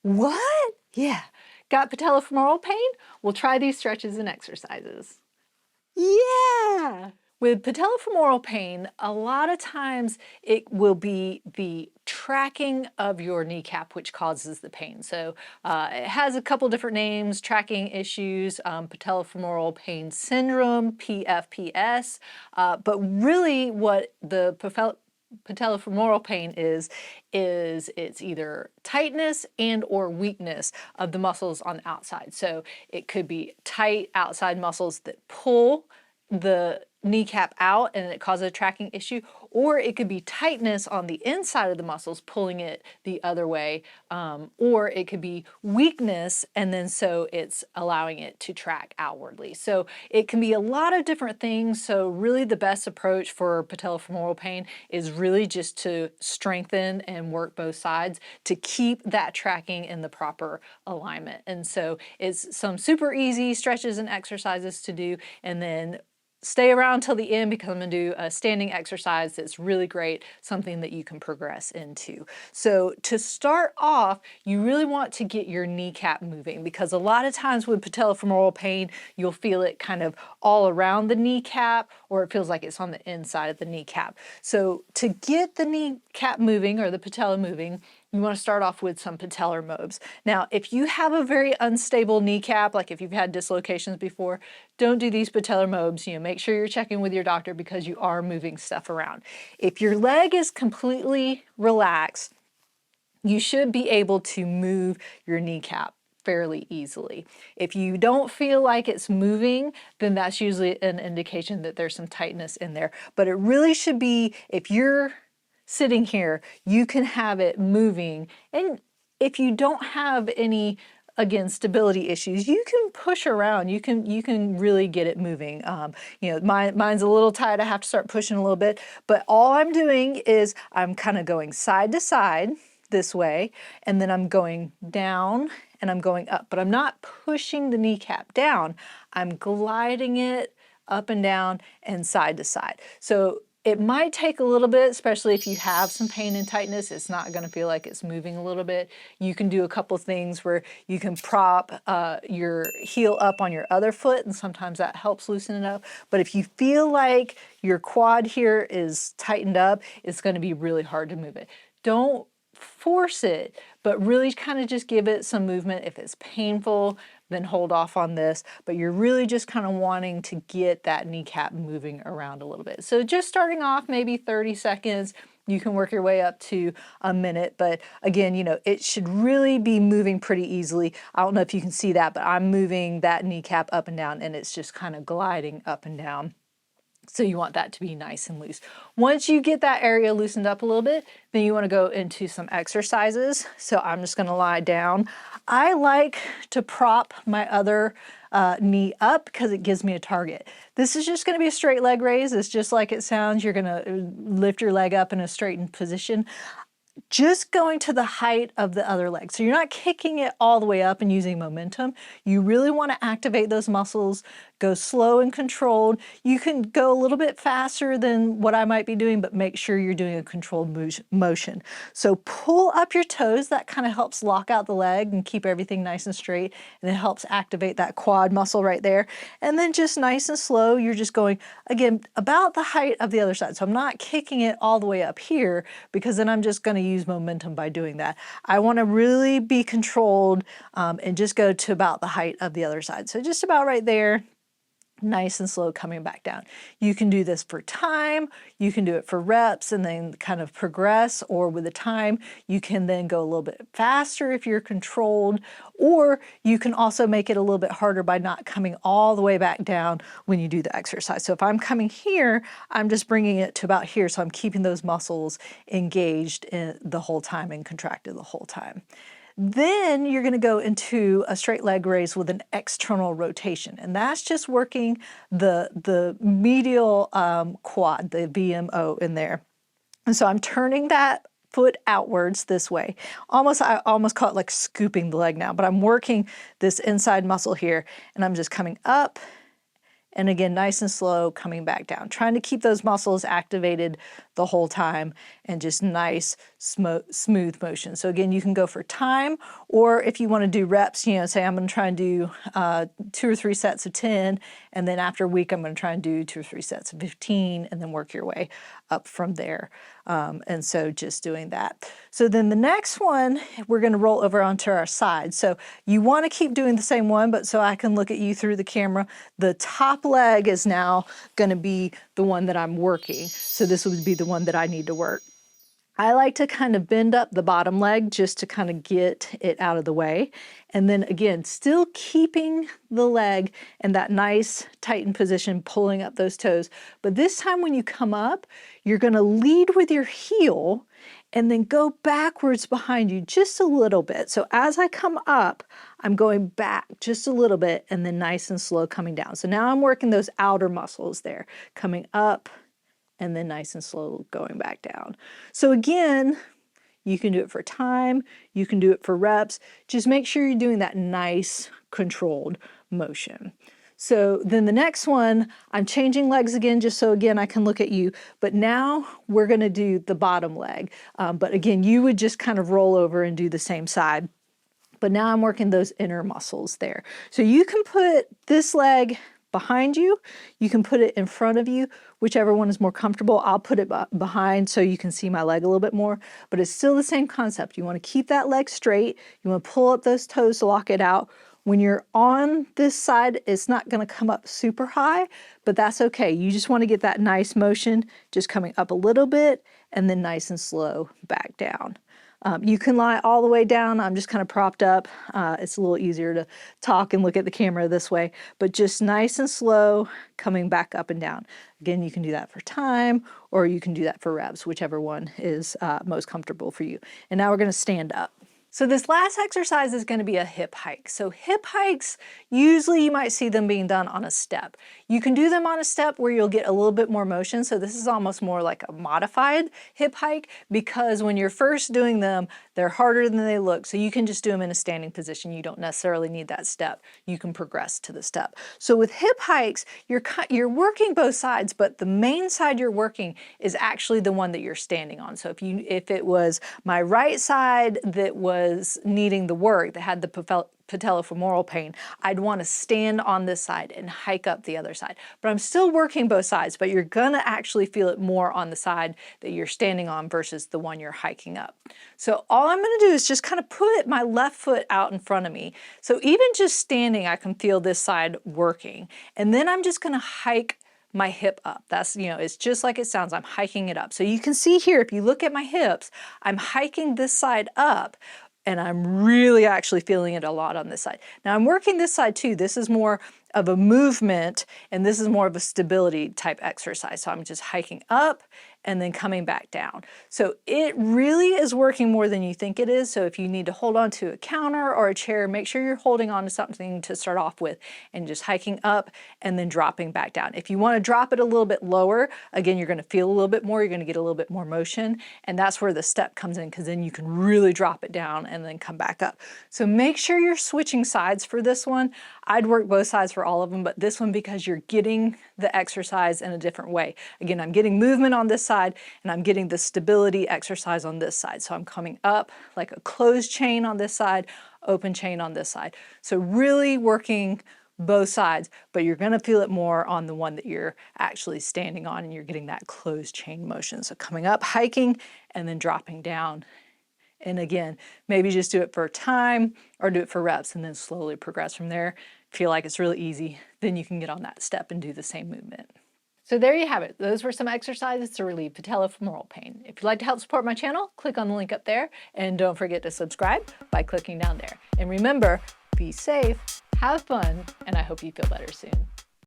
What? Yeah. Got patellofemoral pain? We'll try these stretches and exercises. Yeah! With patellofemoral pain, a lot of times it will be the tracking of your kneecap which causes the pain. So it has a couple different names, tracking issues, patellofemoral pain syndrome, PFPS, but really what the patellofemoral pain is it's either tightness and or weakness of the muscles on the outside. So it could be tight outside muscles that pull the kneecap out and it causes a tracking issue, or it could be tightness on the inside of the muscles pulling it the other way, or it could be weakness and then so it's allowing it to track outwardly. So it can be a lot of different things. So really the best approach for patellofemoral pain is really just to strengthen and work both sides to keep that tracking in the proper alignment. And so it's some super easy stretches and exercises to do, and then stay around till the end because I'm going to do a standing exercise that's really great, something that you can progress into. So to start off, you really want to get your kneecap moving because a lot of times with patellofemoral pain, you'll feel it kind of all around the kneecap or it feels like it's on the inside of the kneecap. So to get the kneecap moving or the patella moving, you want to start off with some patellar mobs. Now, if you have a very unstable kneecap, like if you've had dislocations before, don't do these patellar mobs. Make sure you're checking with your doctor because you are moving stuff around. If your leg is completely relaxed, you should be able to move your kneecap fairly easily. If you don't feel like it's moving, then that's usually an indication that there's some tightness in there. But it really should be, if you're sitting here, you can have it moving. And if you don't have any, again, stability issues, you can push around. You can really get it moving. Mine's a little tight. I have to start pushing a little bit. But all I'm doing is I'm kind of going side to side this way, and then I'm going down and I'm going up. But I'm not pushing the kneecap down. I'm gliding it up and down and side to side. So it might take a little bit, especially if you have some pain and tightness. It's not going to feel like it's moving a little bit. You can do a couple things where you can prop your heel up on your other foot, and sometimes that helps loosen it up. But if you feel like your quad here is tightened up, it's going to be really hard to move it. Don't force it, but really kind of just give it some movement. If it's painful, then hold off on this, but you're really just kind of wanting to get that kneecap moving around a little bit. So just starting off maybe 30 seconds, you can work your way up to a minute, but again, it should really be moving pretty easily. I don't know if you can see that, but I'm moving that kneecap up and down and it's just kind of gliding up and down. So you want that to be nice and loose. Once you get that area loosened up a little bit, then you want to go into some exercises. So I'm just going to lie down. I like to prop my other knee up because it gives me a target. This is just going to be a straight leg raise. It's just like it sounds. You're going to lift your leg up in a straightened position, just going to the height of the other leg. So you're not kicking it all the way up and using momentum. You really want to activate those muscles, go slow and controlled. You can go a little bit faster than what I might be doing, but make sure you're doing a controlled motion. So pull up your toes. That kind of helps lock out the leg and keep everything nice and straight. And it helps activate that quad muscle right there. And then just nice and slow, you're just going, again, about the height of the other side. So I'm not kicking it all the way up here because then I'm just going to use momentum by doing that. I want to really be controlled and just go to about the height of the other side. So just about right there. Nice and slow coming back down. You can do this for time, you can do it for reps and then kind of progress, or with the time you can then go a little bit faster if you're controlled, or you can also make it a little bit harder by not coming all the way back down when you do the exercise. So if I'm coming here, I'm just bringing it to about here, so I'm keeping those muscles engaged the whole time and contracted the whole time. Then you're going to go into a straight leg raise with an external rotation, and that's just working the medial quad, the VMO in there. And so I'm turning that foot outwards this way. I almost call it like scooping the leg now, but I'm working this inside muscle here, and I'm just coming up, and again, nice and slow, coming back down, trying to keep those muscles activated the whole time and just nice, smooth motion. So again, you can go for time, or if you want to do reps, you know, say I'm going to try and do 2 or 3 sets of 10, and then after a week, I'm going to try and do 2 or 3 sets of 15, and then work your way up from there. And so just doing that. So then the next one, we're going to roll over onto our side. So you want to keep doing the same one, but so I can look at you through the camera, the top leg is now going to be the one that I'm working. So this would be the one that I need to work. I like to kind of bend up the bottom leg just to kind of get it out of the way. And then again, still keeping the leg in that nice tightened position, pulling up those toes. But this time when you come up, you're going to lead with your heel and then go backwards behind you just a little bit. So as I come up, I'm going back just a little bit and then nice and slow coming down. So now I'm working those outer muscles there, coming up and then nice and slow going back down. So again, you can do it for time, you can do it for reps. Just make sure you're doing that nice controlled motion. So then the next one, I'm changing legs again, just so again, I can look at you, but now we're gonna do the bottom leg. But again, you would just kind of roll over and do the same side. But now I'm working those inner muscles there. So you can put this leg behind you, you can put it in front of you, whichever one is more comfortable. I'll put it behind so you can see my leg a little bit more, but it's still the same concept. You want to keep that leg straight, you want to pull up those toes to lock it out. When you're on this side, it's not going to come up super high, but that's okay. You just want to get that nice motion, just coming up a little bit and then nice and slow back down. You can lie all the way down. I'm just kind of propped up. It's a little easier to talk and look at the camera this way, but just nice and slow coming back up and down. Again, you can do that for time or you can do that for reps, whichever one is most comfortable for you. And now we're going to stand up. So this last exercise is going to be a hip hike. So hip hikes, usually you might see them being done on a step. You can do them on a step where you'll get a little bit more motion. So this is almost more like a modified hip hike because when you're first doing them, they're harder than they look. So you can just do them in a standing position. You don't necessarily need that step. You can progress to the step. So with hip hikes, you're working both sides, but the main side you're working is actually the one that you're standing on. So if it was my right side that was needing the work, that had the patellofemoral pain, I'd want to stand on this side and hike up the other side. But I'm still working both sides, but you're gonna actually feel it more on the side that you're standing on versus the one you're hiking up. So all I'm gonna do is just kind of put my left foot out in front of me. So even just standing, I can feel this side working. And then I'm just gonna hike my hip up. That's, you know, it's just like it sounds, I'm hiking it up. So you can see here, if you look at my hips, I'm hiking this side up, and I'm really actually feeling it a lot on this side. Now I'm working this side too. This is more of a movement and this is more of a stability type exercise. So I'm just hiking up and then coming back down. So it really is working more than you think it is. So if you need to hold on to a counter or a chair, make sure you're holding on to something to start off with and just hiking up and then dropping back down. If you want to drop it a little bit lower, again, you're going to feel a little bit more, you're going to get a little bit more motion, and that's where the step comes in because then you can really drop it down and then come back up. So make sure you're switching sides for this one. I'd work both sides for all of them, but this one because you're getting the exercise in a different way. Again, I'm getting movement on this side and I'm getting the stability exercise on this side. So I'm coming up like a closed chain on this side, open chain on this side. So really working both sides, but you're going to feel it more on the one that you're actually standing on and you're getting that closed chain motion. So coming up, hiking, and then dropping down. And again, maybe just do it for time or do it for reps and then slowly progress from there. Feel like it's really easy, then you can get on that step and do the same movement. So there you have it. Those were some exercises to relieve patellofemoral pain. If you'd like to help support my channel, click on the link up there and don't forget to subscribe by clicking down there. And remember, be safe, have fun, and I hope you feel better soon.